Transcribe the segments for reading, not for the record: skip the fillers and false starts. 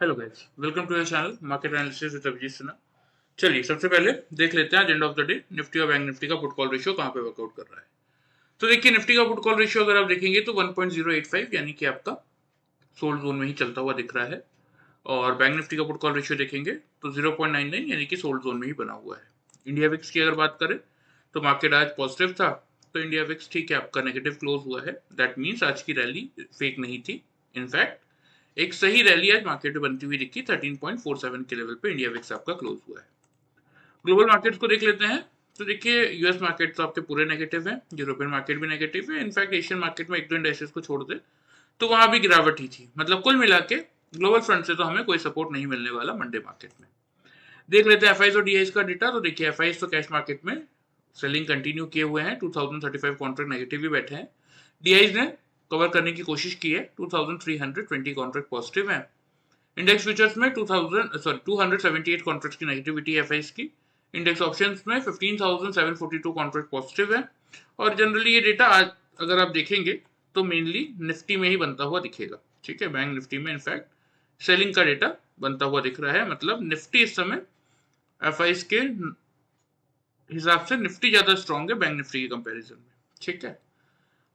Hello guys, welcome to your channel market analysis with Abhijit Sinha. चलिए सबसे पहले देख लेते हैं end of the day Nifty और बैंक निफ्टी का पुट कॉल रेशियो कहाँ पे वर्कआउट कर रहा है। तो देखिए निफ्टी का पुट कॉल रेशियो अगर आप देखेंगे तो 1.085 यानी कि आपका सोल्ड जोन में ही चलता हुआ दिख रहा है। और बैंक निफ्टी का पुट कॉल रेशियो देखेंगे तो 0.99 यानी कि सोल्ड जोन में ही बना हुआ है। इंडिया विक्स की अगर बात करें तो मार्केट आज पॉजिटिव था, तो इंडिया विक्स ठीक है आपका नेगेटिव क्लोज हुआ है। दैट मीन्स आज की रैली फेक नहीं थी। इनफैक्ट एक सही रैली आज मार्केट में बनती हुई दिखी। 13.47 के लेवल पे इंडिया विक्स आपका क्लोज हुआ है। ग्लोबल मार्केट्स को देख लेते हैं। तो देखिए यूएस मार्केट तो आपके पूरे नेगेटिव है, यूरोपियन मार्केट भी नेगेटिव है। इनफैक्ट एशियन मार्केट में एक दो इंडेक्सेस को छोड़ दे तो वहां भी गिरावट ही थी। मतलब कुल मिला के ग्लोबल फ्रंट से तो हमें कोई सपोर्ट नहीं मिलने वाला मंडे मार्केट में। देख लेते हैं एफआईज और डीआईज का डेटा। तो देखिए एफआईज तो कैश मार्केट में सेलिंग कंटिन्यू किए हुए हैं, 2035 कॉन्ट्रैक्ट नेगेटिव ही बैठे हैं। डीआईज ने कवर करने की कोशिश की है, 2320 कॉन्ट्रैक्ट पॉजिटिव है। इंडेक्स फ्यूचर्स में 278 कॉन्ट्रैक्ट्स की नेगेटिविटी एफआईज की। इंडेक्स ऑप्शंस में 15,742 कॉन्ट्रैक्ट पॉजिटिव है। और जनरली ये डेटा आज अगर आप देखेंगे तो मेनली निफ्टी में ही बनता हुआ दिखेगा। ठीक है, बैंक निफ्टी में इनफैक्ट सेलिंग का डेटा बनता हुआ दिख रहा है। मतलब निफ्टी इस समय एफआईज के हिसाब से निफ्टी ज्यादा स्ट्रॉन्ग है बैंक निफ्टी के कंपैरिजन में। ठीक है,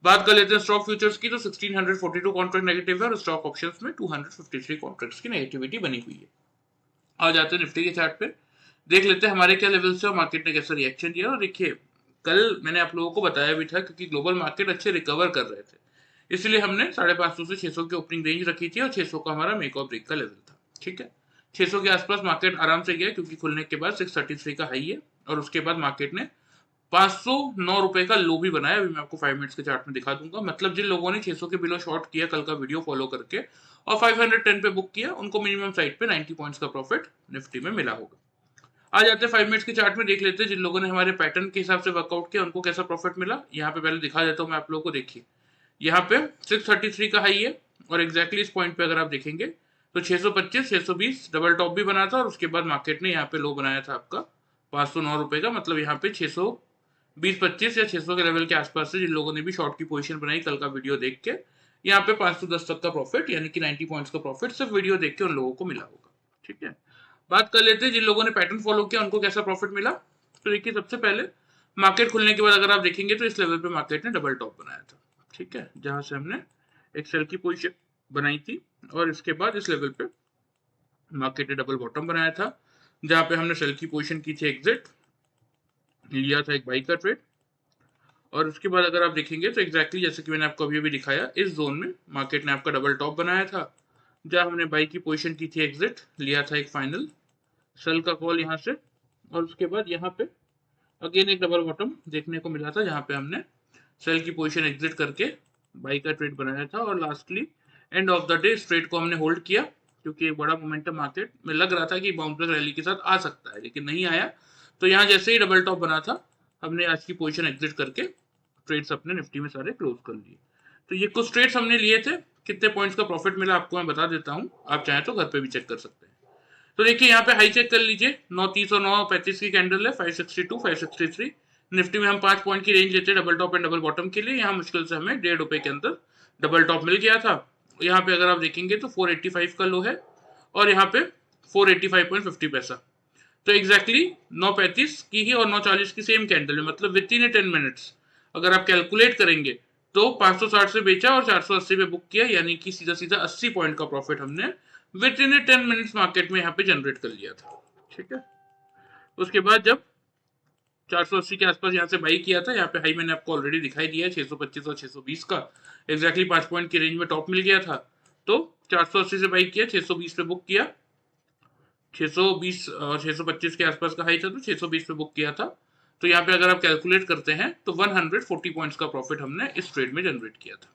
बात कर लेते हैं स्टॉक फ्यूचर्स की। तो 1642 कॉन्ट्रैक्ट नेगेटिव है और स्टॉक ऑप्शंस में 253 कॉन्ट्रैक्ट्स की नेगेटिविटी बनी हुई है। आ जाते हैं निफ्टी के चार्ट पे, देख लेते हैं हमारे क्या लेवल से और मार्केट ने कैसा रिएक्शन दिया। और देखिए कल मैंने आप लोगों को बताया भी था क्योंकि ग्लोबल मार्केट अच्छे रिकवर कर रहे थे, इसलिए हमने 550 से 600 की ओपनिंग रेंज रखी थी और 600 का हमारा मेक और ब्रेक का लेवल था। ठीक है, 600 के आसपास मार्केट आराम से गया क्योंकि खुलने के बाद 633 का हाई है और उसके बाद मार्केट ने 509 रुपए का लो भी बनाया। अभी मैं आपको 5 मिनट्स के चार्ट में दिखा दूंगा। मतलब जिन लोगों ने 600 के बिलो शॉर्ट किया कल का वीडियो फॉलो करके और 510 पे बुक किया, उनको मिनिमम साइड पे 90 पॉइंट्स का प्रॉफिट निफ्टी में मिला होगा। आ जाते हैं 5 मिनट्स के चार्ट में, देख लेते हैं जिन लोगों ने हमारे पैटर्न के हिसाब से वर्कआउट किया उनको कैसा प्रॉफिट मिला। यहाँ पे पहले दिखा देता हूँ मैं आप लोगों को। देखिए यहाँ पे 633 का हाई है और एग्जैक्टली इस पॉइंट पे अगर आप देखेंगे तो 625 620 डबल टॉप भी बना था और उसके बाद मार्केट ने यहाँ पे लो बनाया था आपका 509 रुपए का। मतलब यहाँ पे 620-25 या 600 के लेवल के आसपास से जिन लोगों ने भी शॉर्ट की पोजीशन बनाई कल का वीडियो देख के, यहाँ पे 510 तक का प्रॉफिट यानी कि 90 पॉइंट्स का प्रॉफिट सिर्फ वीडियो देख के उन लोगों को मिला होगा। ठीक है, बात कर लेते हैं जिन लोगों ने पैटर्न फॉलो किया उनको कैसा प्रॉफिट मिला। तो देखिए सबसे पहले मार्केट खुलने के बाद अगर आप देखेंगे तो इस लेवल पे मार्केट ने डबल टॉप बनाया था। ठीक है, जहां से हमने एक सेल की पोजीशन बनाई थी और इसके बाद इस लेवल पे मार्केट ने डबल बॉटम बनाया था जहां पे हमने सेल की पोजीशन की थी, एग्जिट लिया था एक बाई का ट्रेड। और उसके बाद अगर आप देखेंगे तो एग्जैक्टली जैसे कि मैंने आपको अभी अभी दिखाया, इस जोन में मार्केट ने आपका डबल टॉप बनाया था जहां हमने बाई की पोजीशन की थी, एग्जिट लिया था एक फाइनल सेल का कॉल यहाँ से। और उसके बाद यहाँ पे अगेन एक डबल बॉटम देखने को मिला था जहां पे हमने सेल की पोजीशन एग्जिट करके बाई का ट्रेड बनाया था। और lastly and of the day इस ट्रेड को हमने होल्ड किया क्योंकि एक बड़ा मोमेंटम मार्केट में लग रहा था कि बाउंसर रैली के साथ आ सकता है, लेकिन नहीं आया। तो यहाँ जैसे ही डबल टॉप बना था हमने आज की पोजीशन एग्जिट करके ट्रेड्स अपने निफ्टी में सारे क्लोज कर लिए। तो ये कुछ ट्रेड्स हमने लिए थे। कितने पॉइंट्स का प्रॉफिट मिला आपको मैं बता देता हूँ, आप चाहें तो घर पे भी चेक कर सकते हैं। तो देखिए यहाँ पे हाई चेक कर लीजिए, 930 और 935 की कैंडल है, 562 563। निफ्टी में हम 5 पॉइंट की रेंज लेते हैं double top and double bottom के लिए। यहाँ मुश्किल से हमें 1.5 रुपए के अंदर डबल टॉप मिल गया था। यहाँ पे अगर आप देखेंगे तो 485 का लो है और यहाँ पे 485.50 पैसा। तो एग्जैक्टली 935 की ही और 940 की सेम कैंडल है। मतलब विद इन 10 मिनट्स अगर आप कैलकुलेट करेंगे तो 560 से बेचा और 480 पे बुक किया, यानी कि सीधा सीधा 80 पॉइंट का प्रॉफिट हमने विद इन 10 मिनट्स मार्केट में यहाँ पे जनरेट कर लिया था। ठीक है, उसके बाद जब 480 के आसपास यहाँ से बाई किया था, यहाँ पे हाई मैंने आपको ऑलरेडी दिखाई दिया है 625 और 620 का। एग्जैक्टली 5 पॉइंट की रेंज में टॉप मिल गया था तो 480 से बाई किया, 620 पे बुक किया। 620 और 625 के आसपास का हाई था तो 620 पे बुक किया था। तो यहाँ पे अगर आप कैलकुलेट करते हैं तो 140 पॉइंट्स का प्रॉफिट हमने इस ट्रेड में जनरेट किया था।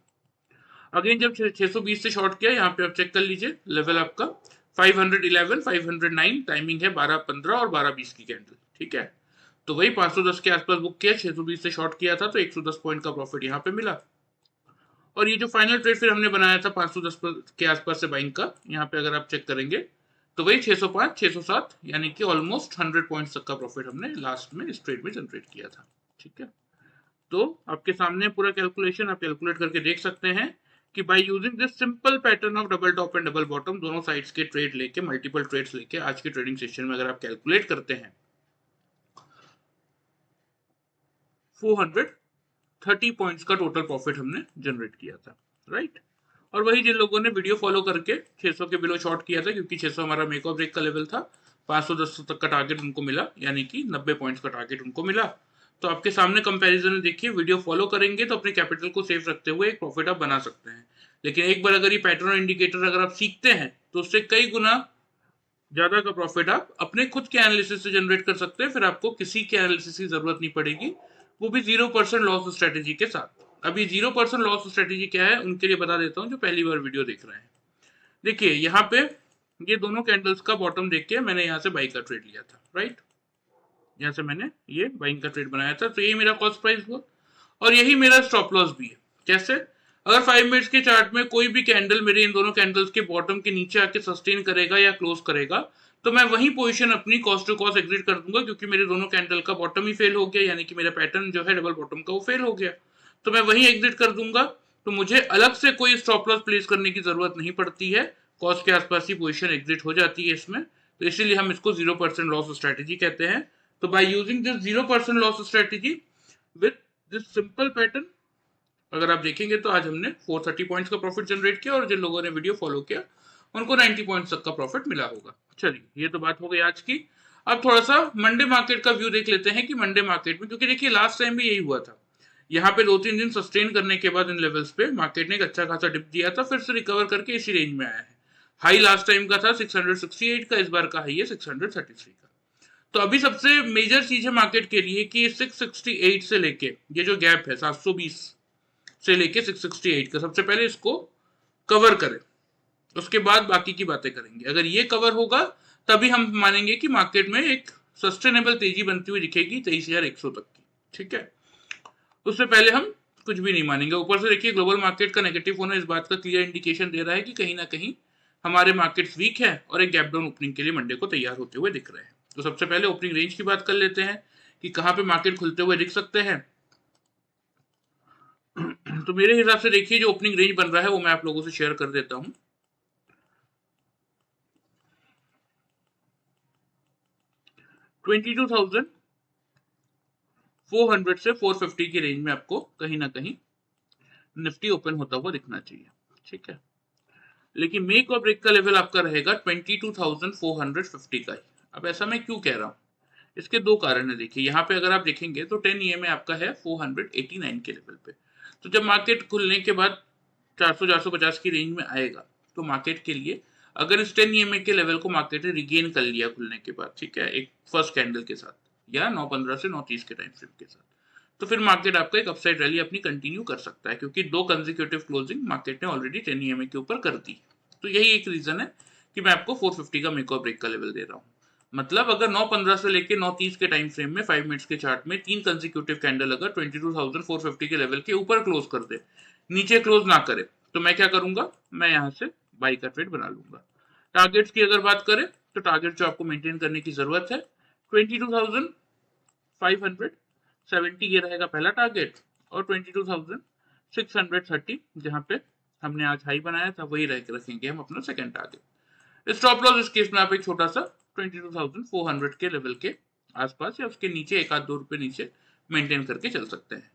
अगेन जब 620 से शॉर्ट किया, यहाँ पे आप चेक कर लीजिए लेवल आपका 511 509, टाइमिंग है 12:15 और 12:20 की कैंडल। ठीक है, तो वही 510 के आसपास बुक किया, 620 से शॉर्ट किया था तो 110 पॉइंट का प्रॉफिट यहाँ पे मिला। और ये जो फाइनल ट्रेड फिर हमने बनाया था 510 के आसपास से बाइंग का, यहाँ पे अगर आप चेक करेंगे तो वही 605 607 यानी कि ऑलमोस्ट 100 पॉइंट्स तक का प्रॉफिट हमने लास्ट में इस ट्रेड में जनरेट किया था। ठीक है, तो आपके सामने पूरा कैलकुलेशन आप कैलकुलेट करके देख सकते हैं कि by using this simple pattern of double top and double bottom, दोनों साइड्स के ट्रेड लेके, मल्टीपल ट्रेड्स लेके आज के ट्रेडिंग सेशन में अगर आप कैलकुलेट करते हैं 430 पॉइंट्स का टोटल प्रॉफिट हमने जनरेट किया था, राइट। और वही जिन लोगों ने वीडियो फॉलो करके 600 के बिलो शॉर्ट किया था, क्योंकि 600 हमारा मेक और ब्रेक का लेवल था, 510 तक का टारगेट उनको मिला, यानी कि 90 पॉइंट्स का टारगेट उनको मिला। तो आपके सामने कंपैरिजन देखिए, वीडियो फॉलो करेंगे तो अपने कैपिटल को सेव रखते हुए एक प्रॉफिट आप बना सकते हैं। लेकिन एक बार अगर ये पैटर्न और इंडिकेटर अगर आप सीखते हैं तो उससे कई गुना ज्यादा का प्रॉफिट आप अपने खुद के एनालिसिस से जनरेट कर सकते हैं। फिर आपको किसी के एनालिसिस की जरूरत नहीं पड़ेगी, वो भी 0% लॉस स्ट्रेटेजी के साथ। अभी 0% लॉस स्ट्रेटेजी क्या है उनके लिए बता देता हूँ जो पहली बार वीडियो देख रहे हैं। देखिए यहाँ पे ये दोनों कैंडल्स का बॉटम देख के मैंने यहाँ से बाई का ट्रेड लिया था, राइट। यहाँ से मैंने ये बाइंग का ट्रेड बनाया था, तो यही मेरा कॉस्ट प्राइस हुआ और यही मेरा स्टॉप लॉस भी है। कैसे? अगर 5 मिनट्स के चार्ट में कोई भी कैंडल मेरे इन दोनों कैंडल्स के बॉटम के नीचे आके सस्टेन करेगा या क्लोज करेगा, तो मैं वही पोजीशन अपनी कॉस्ट टू कॉस्ट एग्जिट कर दूंगा, क्योंकि मेरे दोनों कैंडल का बॉटम ही फेल हो गया, यानी कि मेरा पैटर्न जो है डबल बॉटम का वो फेल हो गया, तो मैं वही एग्जिट कर दूंगा। तो मुझे अलग से कोई स्टॉप लॉस प्लेस करने की जरूरत नहीं पड़ती है, कॉस्ट के आसपास ही पोजीशन एग्जिट हो जाती है इसमें। तो इसीलिए हम इसको 0% लॉस स्ट्रेटेजी कहते हैं। तो by using this 0% loss strategy with this simple pattern, अगर आप देखेंगे तो आज हमने 430 पॉइंट्स का प्रॉफिट जनरेट किया और जिन लोगों ने वीडियो फॉलो किया उनको 90 पॉइंट्स तक का प्रॉफिट मिला होगा। चलिए ये तो बात हो गई आज की। अब थोड़ा सा मंडे मार्केट का व्यू देख लेते हैं कि मंडे मार्केट में, क्योंकि देखिए लास्ट टाइम भी यही हुआ था, यहाँ पे 2-3 दिन सस्टेन करने के बाद इन लेवल्स पे मार्केट ने एक अच्छा खासा डिप दिया था, फिर से रिकवर करके इसी रेंज में आया है। हाई लास्ट टाइम का था 668 का, इस बार का हाई है 633 का। तो अभी सबसे मेजर चीज है मार्केट के लिए कि 668 से लेके ये जो गैप है 720 से लेके 668 का, सबसे पहले इसको कवर करें, उसके बाद बाकी की बातें करेंगे। अगर ये कवर होगा तभी हम मानेंगे कि मार्केट में एक सस्टेनेबल तेजी बनती हुई दिखेगी 23,100 तक की, ठीक है। उससे पहले हम कुछ भी नहीं मानेंगे। ऊपर से देखिए ग्लोबल मार्केट का नेगेटिव होना इस बात का क्लियर इंडिकेशन दे रहा है कि कहीं ना कहीं हमारे मार्केट्स वीक है और एक गैप डाउन ओपनिंग के लिए मंडे को तैयार होते हुए दिख रहे हैं। तो सबसे पहले ओपनिंग रेंज की बात कर लेते हैं कि कहां पे मार्केट खुलते हुए दिख सकते हैं। तो मेरे हिसाब से देखिए जो ओपनिंग रेंज बन रहा है वो मैं आप लोगों से शेयर कर देता हूं। 22,400 से 450 की रेंज में आपको कहीं ना कहीं निफ्टी ओपन होता हुआ दिखना चाहिए, ठीक है। लेकिन मेक और ब्रेक का लेवल आपका रहेगा 22,450 का ही। अब ऐसा मैं क्यों कह रहा हूँ, इसके दो कारण है। देखिए यहाँ पे अगर आप देखेंगे तो 10 EMA आपका है 489 के लेवल पे। तो जब मार्केट खुलने के बाद 400-450 की रेंज में आएगा तो मार्केट के लिए, अगर इस 10 EMA के लेवल को मार्केट ने रिगेन कर लिया खुलने के बाद, ठीक है, एक फर्स्ट कैंडल के साथ या 9:15 से 9:30 के टाइम फ्रेम के साथ, तो फिर मार्केट आपका एक अपसाइड रैली अपनी कंटिन्यू कर सकता है, क्योंकि दो कंसेक्यूटिव क्लोजिंग मार्केट ने ऑलरेडी 10 EMA के ऊपर कर दी। तो यही एक रीजन है कि मैं आपको 450 का मेक और ब्रेक का लेवल दे रहा हूँ। मतलब अगर 9:15 से लेके 9:30 के टाइम फ्रेम में 5 मिनट्स के चार्ट में तीन कंसेक्यूटिव कैंडल अगर 22,450 के लेवल के ऊपर क्लोज कर दे, नीचे क्लोज ना करे, तो मैं क्या करूंगा, मैं यहाँ से बाई का ट्रेड बना लूंगा। टारगेट्स की अगर बात करें तो टारगेट जो आपको मेंटेन करने की जरूरत है 22,570 ये रहेगा पहला टारगेट, और 22,630 जहां पे हमने आज हाई बनाया था वही रखेंगे हम अपना सेकंड टारगेट। स्टॉप लॉस इस केस में आप एक छोटा सा 22,400 के लेवल के आसपास या उसके नीचे 1-2 रुपए नीचे मेंटेन करके चल सकते हैं।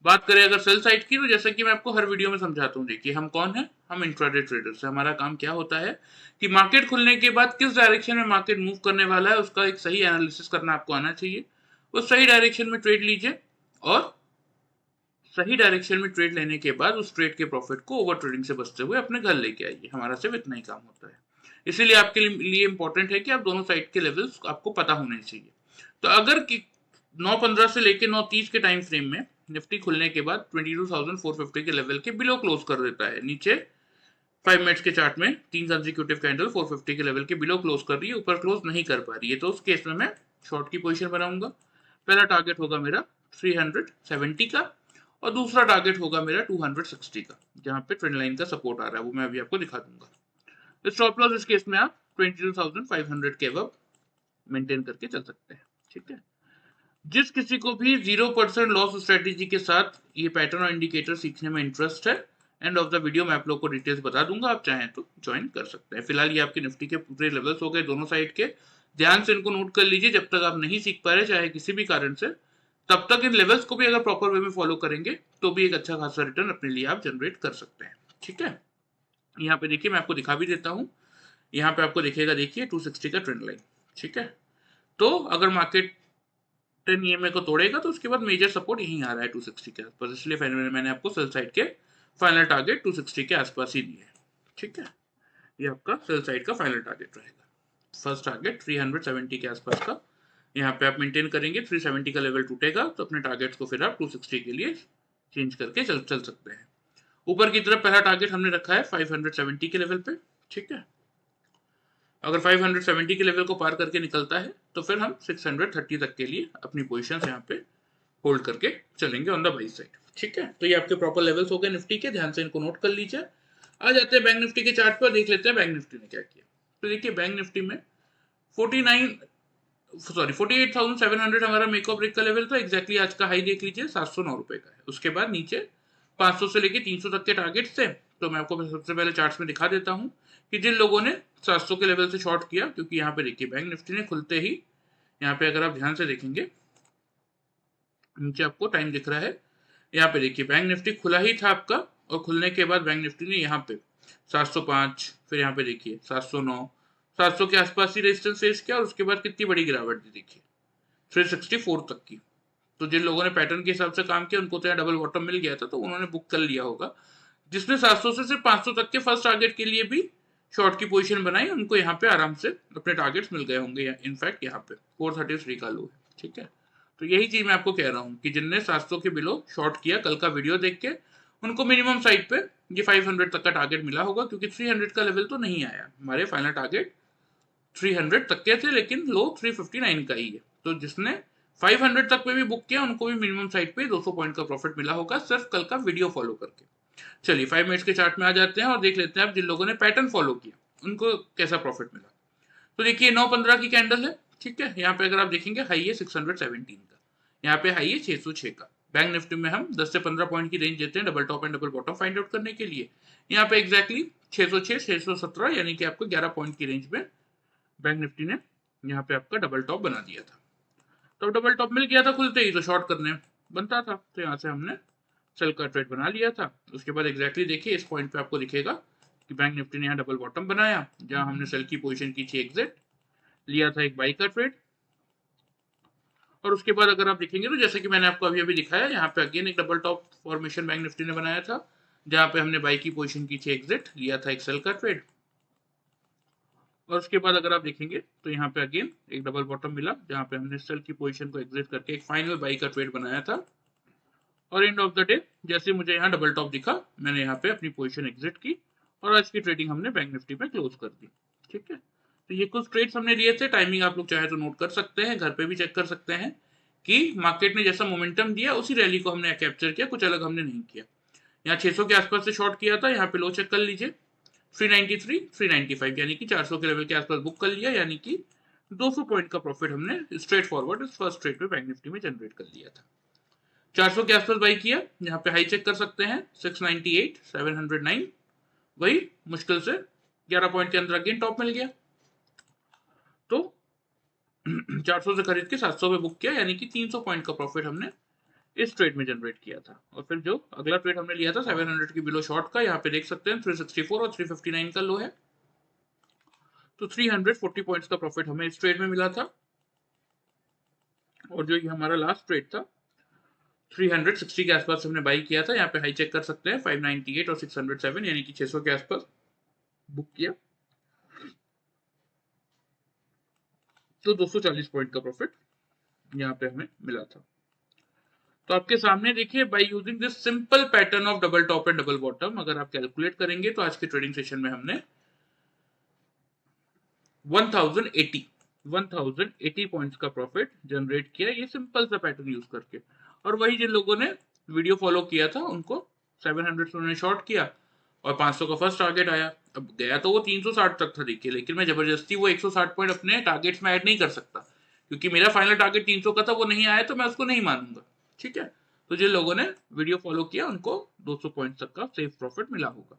बात करें अगर सेल साइड की, तो जैसा कि मैं आपको हर वीडियो में समझाता हूँ, देखिए हम कौन है, हम इंट्राडे ट्रेडर्स है। हमारा काम क्या होता है कि मार्केट खुलने के बाद किस डायरेक्शन में मार्केट मूव करने वाला है उसका एक सही एनालिसिस करना आपको आना चाहिए। उस सही डायरेक्शन में ट्रेड लीजिए और सही डायरेक्शन में ट्रेड लेने के बाद उस ट्रेड के प्रॉफिट को ओवर ट्रेडिंग से बचते हुए अपने घर लेके आइए। हमारा सिर्फ इतना ही काम होता है। इसीलिए आपके लिए इंपॉर्टेंट है कि आप दोनों साइड के लेवल्स आपको पता होने चाहिए। तो अगर 9:15 से लेके 9:30 के टाइम फ्रेम में निफ्टी खुलने के बाद 22,450 के लेवल के बिलो क्लोज कर देता है, नीचे 5 मिनट्स के चार्ट में तीन कंसेक्यूटिव कैंडल 450 के लेवल के बिलो क्लोज कर रही है, ऊपर क्लोज नहीं कर पा रही है, तो उस केस में मैं शॉर्ट की पोजीशन बनाऊंगा। पहला टारगेट होगा मेरा 370 का और दूसरा टारगेट होगा मेरा 260 का, जहां पे ट्रेंड लाइन का सपोर्ट आ रहा है वो मैं अभी आपको दिखा दूंगा। स्टॉप लॉस इस केस में आप 22,500 के अब मेंटेन करके चल सकते हैं, ठीक है। जिस किसी को भी 0% लॉस स्ट्रेटेजी के साथ ये पैटर्न और इंडिकेटर सीखने में इंटरेस्ट है, एंड ऑफ द वीडियो मैं आप लोग को डिटेल्स बता दूंगा, आप चाहें तो ज्वाइन कर सकते हैं। फिलहाल ये आपके निफ्टी के पूरे लेवल्स हो गए दोनों साइड के। ध्यान से इनको नोट कर लीजिए, जब तक आप नहीं सीख पा रहे चाहे किसी भी कारण से, तब तक इन लेवल्स को भी अगर प्रॉपर वे में फॉलो करेंगे तो भी एक अच्छा खासा रिटर्न अपने लिए आप जनरेट कर सकते हैं। ठीक है, यहाँ पे देखिए मैं आपको दिखा भी देता हूँ। यहाँ पे आपको दिखेगा, देखिए 260 का ट्रेंड लाइन। ठीक है, तो अगर मार्केट 10 EMA को तोड़ेगा तो उसके बाद मेजर सपोर्ट यहीं आ रहा है 260 के आसपास, इसलिए मैंने आपको सेल साइड के फाइनल टारगेट 260 के आसपास ही दिए। ठीक है, ये आपका सेल साइड का फाइनल टारगेट रहेगा। फर्स्ट टारगेट 370 के आसपास का यहाँ पे आप मेंटेन करेंगे। 370 का लेवल टूटेगा तो अपने टारगेट्स को फिर आप 260 के लिए चेंज करके चल सकते हैं। ऊपर की तरफ पहला टारगेट हमने रखा है 570 के लेवल पे। ठीक है, अगर 570 के लेवल को पार करके निकलता है तो फिर हम 630 तक के लिए अपनी पोजीशंस यहाँ पे होल्ड करके चलेंगे ऑन द बाई साइड। ठीक है, तो ये आपके प्रॉपर लेवल्स हो गए निफ्टी के, ध्यान से इनको नोट कर लीजिए। आ जाते हैं बैंक निफ्टी के चार्ट पर, देख लेते हैं बैंक निफ्टी ने क्या किया। तो देखिए बैंक निफ्टी में 48,700 हमारा मेकअप ब्रेक का लेवल था। एग्जैक्टली आज का हाई देख लीजिए 709 रुपए का है। उसके बाद नीचे 500 से लेके 300 तक के टारगेट्स थे। तो मैं आपको सबसे पहले चार्ट्स में दिखा देता हूँ कि जिन लोगों ने 700 के लेवल से शॉर्ट किया, क्योंकि यहाँ पे देखिए बैंक निफ्टी ने खुलते ही, यहाँ पे अगर आप ध्यान से देखेंगे नीचे आपको टाइम दिख रहा है, यहाँ पे देखिए बैंक निफ्टी खुला ही था आपका, और खुलने के बाद बैंक निफ्टी ने यहाँ पे 705, फिर यहाँ पे देखिए 709, 700 के आसपास ही रेजिस्टेंस फेस किया और उसके बाद कितनी बड़ी गिरावट दी देखिए 364 तक की। तो जिन लोगों ने पैटर्न के हिसाब से काम किया उनको तो यहाँ डबल बॉटम मिल गया था, तो उन्होंने बुक कर लिया होगा। जिसने 700 से सिर्फ 500 तक के फर्स्ट टारगेट के लिए भी शॉर्ट की पोजीशन बनाई, उनको यहाँ पे आराम से अपने टारगेट्स मिल गए होंगे। इनफैक्ट यहाँ पे 433 का लो है। ठीक है, तो यही चीज मैं आपको कह रहा हूँ कि जिनने 700 के बिलो शॉर्ट किया कल का वीडियो देख के, उनको मिनिमम साइड पे ये 500 तक का टारगेट मिला होगा, क्योंकि 300 का लेवल तो नहीं आया। हमारे फाइनल टारगेट 300 तक के थे, लेकिन लो 359 का ही है। तो जिसने 500 तक पे भी बुक किया उनको भी मिनिमम साइड पे 200 पॉइंट का प्रॉफिट मिला होगा, सिर्फ कल का वीडियो फॉलो करके। चलिए 5 मिनट्स के चार्ट में आ जाते हैं और देख लेते हैं आप जिन लोगों ने पैटर्न फॉलो किया उनको कैसा प्रॉफिट मिला। तो देखिए 9:15 की कैंडल है। ठीक है, यहाँ पे अगर आप देखेंगे हाई है 617 का, यहाँ पे हाई है 606 का। बैंक निफ्टी में हम 10 से 15 पॉइंट की रेंज देते हैं double top and double bottom find out करने के लिए। यहाँ पे एग्जैक्टली 606 617 यानी कि आपको 11 पॉइंट की रेंज में बैंक निफ्टी ने यहाँ पे आपका डबल टॉप बना दिया था। तो डबल टॉप मिल गया था खुलते ही, तो शॉर्ट करने बनता था, तो यहाँ से हमने सेल का ट्रेड बना लिया था। उसके बाद एग्जैक्टली देखिए इस पॉइंट पे आपको दिखेगा कि बैंक निफ्टी ने यहाँ डबल बॉटम बनाया, जहां हमने सेल की पोजीशन की थी एग्जिट, लिया था एक बाई का ट्रेड। और उसके बाद अगर आप देखेंगे तो जैसे कि मैंने आपको अभी अभी दिखाया, यहाँ पे अगेन एक double top formation bank Nifty ने बनाया था, जहां पे हमने बाई की पोजीशन की थी एग्जिट, लिया था एक सेल का ट्रेड। और उसके बाद अगर आप देखेंगे तो यहाँ पे अगेन एक डबल बॉटम मिला, जहां पे हमने सेल की पोजीशन को एग्जिट करके एक फाइनल बाई का ट्रेड बनाया था। और एंड ऑफ द डे जैसे मुझे यहाँ डबल टॉप दिखा, मैंने यहाँ पे अपनी पोजीशन एग्जिट की और आज की ट्रेडिंग हमने बैंक निफ्टी में क्लोज कर दी। ठीक है, तो ये कुछ ट्रेड्स हमने लिए थे। टाइमिंग आप लोग चाहे तो नोट कर सकते हैं, घर पे भी चेक कर सकते हैं कि मार्केट ने जैसा मोमेंटम दिया उसी रैली को हमने कैप्चर किया, कुछ अलग हमने नहीं किया। यहाँ 600 के आसपास से शॉर्ट किया था, यहाँ पे लो चेक कर लीजिए 393 395 यानी कि 400 के लेवल के आसपास बुक कर लिया, यानी कि 200 पॉइंट का प्रॉफिट हमने स्ट्रेट फॉरवर्ड इस फर्स्ट ट्रेड पे बैंक निफ्टी में जनरेट कर लिया था। 400 के आसपास बाई किया, यहाँ पे हाई चेक कर सकते हैं 698 709, वही मुश्किल से 11 पॉइंट के अंदर अगेन टॉप मिल गया। तो 400 से खरीद के 700 पे बुक किया, यानी कि 300 पॉइंट का प्रॉफिट हमने इस ट्रेड में जनरेट किया था। और फिर जो अगला ट्रेड हमने लिया था 700 की बिलो शॉर्ट का, यहाँ पे देख सकते हैं 364 और 359 का लो है, तो 340 पॉइंट्स का प्रॉफिट हमें इस ट्रेड में मिला था। और जो ये हमारा लास्ट ट्रेड था 360 के आसपास हमने बाई किया था, यहाँ पे हाई चेक कर सकते हैं 598 और 607 यानी कि 600 के आसपास बुक किया, तो 240 पॉइंट का प्रॉफिट यहाँ पे हमें मिला था। तो आपके सामने देखिए by using this simple pattern of double top and double bottom, अगर आप कैलकुलेट करेंगे तो आज के ट्रेडिंग सेशन में हमने 1080 पॉइंट्स का प्रॉफिट जनरेट किया, ये सिंपल सा पैटर्न यूज करके। और वही जिन लोगों ने वीडियो फॉलो किया था उनको 700 से उन्होंने शॉर्ट किया और 500 का फर्स्ट टारगेट आया। अब गया तो वो 360 तक था देखिए, लेकिन मैं जबरदस्ती वो 160 पॉइंट अपने टारगेट्स में ऐड नहीं कर सकता, क्योंकि मेरा फाइनल टारगेट 300 का था, वो नहीं आया तो मैं उसको नहीं मानूंगा। ठीक है, तो जिन लोगों ने वीडियो फॉलो किया उनको 200 पॉइंट तक का सेफ प्रॉफिट मिला होगा।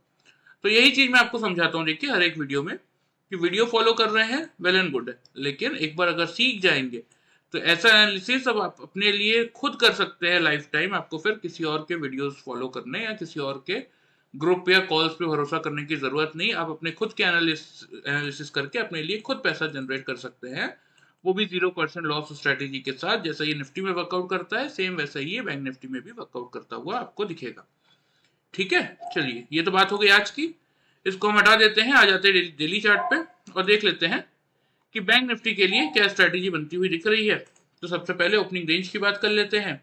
तो यही चीज मैं आपको समझाता हूँ देखिए हर एक वीडियो में, कि वीडियो फॉलो कर रहे हैं वेल एंड गुड है, लेकिन एक बार अगर सीख जाएंगे तो ऐसा एनालिसिस अब आप अपने लिए खुद कर सकते हैं लाइफ टाइम। आपको फिर किसी और के वीडियोस फॉलो करने या किसी और के ग्रुप या कॉल्स पे भरोसा करने की जरूरत नहीं। आप अपने खुद के एनालिसिस करके अपने लिए खुद पैसा जनरेट कर सकते हैं, वो भी 0% लॉस स्ट्रेटेजी के साथ। जैसा ये निफ्टी में वर्कआउट करता है सेम वैसा ही ये बैंक निफ्टी में भी वर्कआउट करता हुआ आपको दिखेगा। ठीक है, चलिए ये तो बात हो गई आज की, इसको हम हटा देते हैं, आ जाते हैं डेली चार्ट पे और देख लेते हैं कि बैंक निफ्टी के लिए क्या स्ट्रेटेजी बनती हुई दिख रही है। तो सबसे पहले ओपनिंग रेंज की बात कर लेते हैं।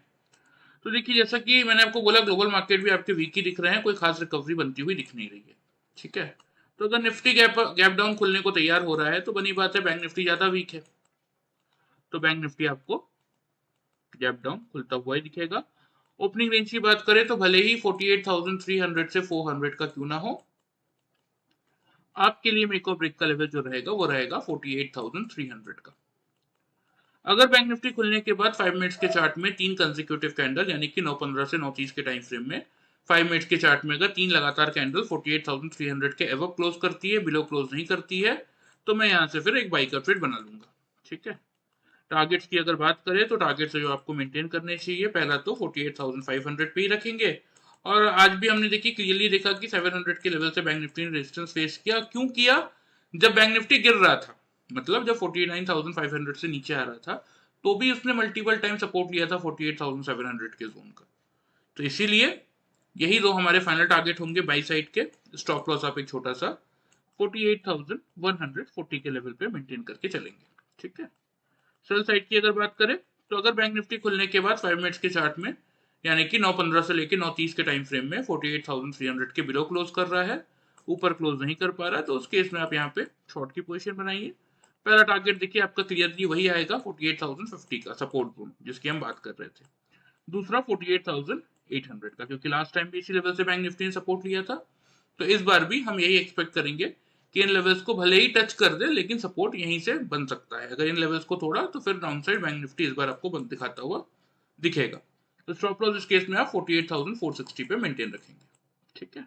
तो देखिए जैसा कि मैंने आपको बोला ग्लोबल मार्केट भी आपके वीक ही दिख रहे हैं, कोई खास रिकवरी बनती हुई दिख नहीं रही है। ठीक है, तो अगर निफ्टी गैप डाउन खुलने को तैयार हो रहा है तो बनी बात है बैंक निफ्टी ज्यादा वीक है, तो बैंक निफ्टी आपको गैप डाउन खुलता हुआ ही दिखेगा। ओपनिंग रेंज की बात करें तो भले ही 48,300 से 400 का क्यों ना हो, आपके लिए मेक और ब्रेक का लेवल जो रहेगा वो रहेगा 48,300 का। अगर बैंक निफ्टी खुलने के बाद 5 मिनट्स के चार्ट में तीन कंसेक्यूटिव कैंडल यानी कि 9:15 से 9:30 के टाइम फ्रेम में 5 मिनट्स के चार्ट में अगर तीन लगातार कैंडल 48,300 के एवब क्लोज करती है, बिलो क्लोज नहीं करती है, तो मैं यहां से फिर एक बाई का ट्रेड बना लूंगा। ठीक है, टारगेट्स की अगर बात करें तो टारगेट्स जो आपको मेंटेन करने चाहिए, पहला तो 48,500 पे ही रखेंगे। और आज भी हमने देखी क्लियरली देखा कि 700 के लेवल से बैंक निफ्टी ने रेजिस्टेंस फेस किया। क्यों किया? जब बैंक निफ्टी गिर रहा था, मतलब जब 49,500 से नीचे आ रहा था, तो भी उसने मल्टीपल टाइम सपोर्ट लिया था 48,700 के जोन का। तो इसीलिए यही दो हमारे फाइनल टारगेट होंगे बाई साइड के। स्टॉप लॉस आप एक छोटा सा 48,140 के लेवल पे मेंटेन करके चलेंगे। ठीक है, सेल साइड की अगर बात करें तो अगर बैंक निफ्टी खुलने के बाद 5 मिनट्स के चार्ट में यानी कि 9:15 से लेकर 9:30 के टाइम फ्रेम में 48,300 के बिलो क्लोज कर रहा है, ऊपर क्लोज नहीं कर पा रहा, तो उस केस में आप यहाँ पे शॉर्ट की पोजीशन बनाइए। पहला टारगेट देखिए आपका क्लियरली वही आएगा 48,050 का सपोर्ट जोन जिसकी हम बात कर रहे थे। दूसरा 48,800 का, क्योंकि लास्ट टाइम भी इसी लेवल से बैंक निफ्टी ने सपोर्ट लिया था, तो इस बार भी हम यही एक्सपेक्ट करेंगे कि इन लेवल्स को भले ही टच कर दे लेकिन सपोर्ट यहीं से बन सकता है। अगर इन लेवल्स को तोड़ा तो फिर डाउन साइड बैंक निफ्टी इस बार आपको बंद दिखाता हुआ दिखेगा। तो स्टॉप लॉस इस केस में आप 48,460 पे मेंटेन रखेंगे। ठीक है,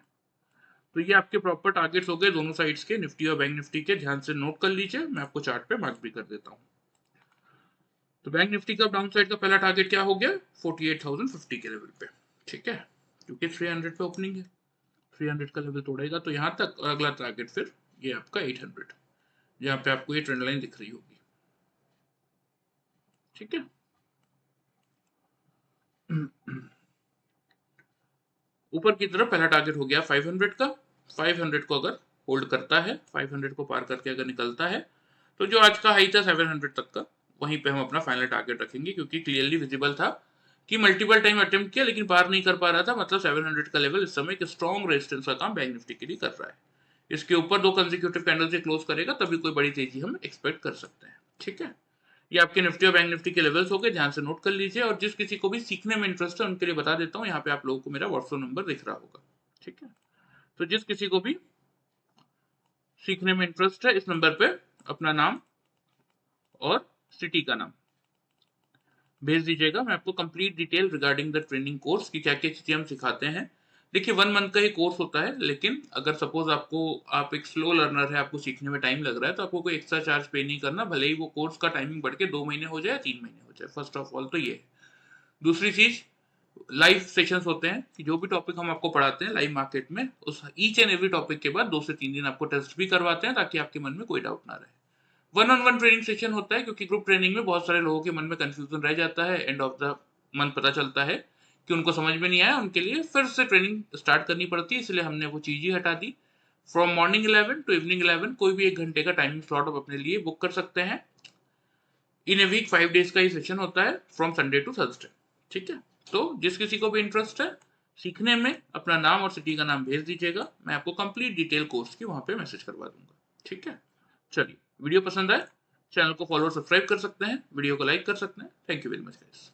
तो ये आपके प्रॉपर टारगेट्स हो गए दोनों साइड्स के, निफ्टी और बैंक निफ्टी के। ध्यान से नोट कर लीजिए, मैं आपको चार्ट पे मार्क भी कर देता हूँ। तो बैंक निफ्टी का डाउन साइड का पहला टारगेट क्या हो गया? 48,050 के लेवल पे। ठीक है, क्योंकि 300 पे ओपनिंग है, 300 का लेवल तोड़ेगा तो यहाँ तक, और अगला टारगेट फिर ये आपका 800, जहाँ पे आपको ये ट्रेंड लाइन दिख रही होगी। ठीक है, ऊपर की तरफ पहला टारगेट हो गया 500 का। 500 को अगर होल्ड करता है, 500 को पार करके अगर निकलता है, तो जो आज का हाई था 700 तक का, वहीं पे हम अपना फाइनल टारगेट रखेंगे, क्योंकि क्लियरली विजिबल था कि मल्टीपल टाइम अटेम्प्ट किया लेकिन पार नहीं कर पा रहा था। मतलब 700 का लेवल इस समय एक स्ट्रॉन्ग रेजिस्टेंस का काम बैंक निफ्टी के लिए कर रहा है। इसके ऊपर दो कंसेक्यूटिव कैंडल से क्लोज करेगा तभी कोई बड़ी तेजी हम एक्सपेक्ट कर सकते हैं। ठीक है, ये आपके निफ्टी और बैंक निफ्टी के लेवल्स हो गए, ध्यान से नोट कर लीजिए। और जिस किसी को भी सीखने में इंटरेस्ट है उनके लिए बता देता हूँ, यहाँ पे आप लोगों को मेरा व्हाट्सएप नंबर दिख रहा होगा। ठीक है, तो जिस किसी को भी सीखने में इंटरेस्ट है इस नंबर पे अपना नाम और सिटी का नाम भेज दीजिएगा। मैं आपको complete detail regarding the training course की क्या क्या चीजें हम सिखाते हैं। देखिए 1 मंथ का ही कोर्स होता है, लेकिन अगर सपोज आप एक स्लो लर्नर है, आपको सीखने में टाइम लग रहा है, तो आपको कोई एक्स्ट्रा चार्ज पे नहीं करना, भले ही वो कोर्स का टाइमिंग बढ़ के 2 महीने हो जाए, 3 महीने हो जाए। फर्स्ट ऑफ ऑल तो ये। दूसरी चीज, लाइव सेशंस होते हैं कि जो भी टॉपिक हम आपको पढ़ाते हैं लाइव मार्केट में, उस ईच एंड एवरी टॉपिक के बाद 2 से 3 दिन आपको टेस्ट भी करवाते हैं, ताकि आपके मन में कोई डाउट ना रहे। 1-on-1 ट्रेनिंग सेशन होता है, क्योंकि ग्रुप ट्रेनिंग में बहुत सारे लोगों के मन में कंफ्यूजन रह जाता है, एंड ऑफ द मंथ पता चलता है कि उनको समझ में नहीं आया, उनके लिए फिर से ट्रेनिंग स्टार्ट करनी पड़ती है, इसलिए हमने वो चीज ही हटा दी। फ्रॉम मॉर्निंग 11 टू इवनिंग 11 कोई भी 1 घंटे का टाइमिंग स्लॉट आप अपने लिए बुक कर सकते हैं। इन ए वीक 5 डेज का ही सेशन होता है, फ्रॉम संडे टू थर्सडे। ठीक है, तो जिस किसी को भी इंटरेस्ट है सीखने में, अपना नाम और सिटी का नाम भेज दीजिएगा, मैं आपको कंप्लीट डिटेल कोर्स की वहां पे मैसेज करवा दूंगा। ठीक है, चलिए वीडियो पसंद आए चैनल को फॉलो और सब्सक्राइब कर सकते हैं, वीडियो को लाइक कर सकते हैं। Thank you very much guys.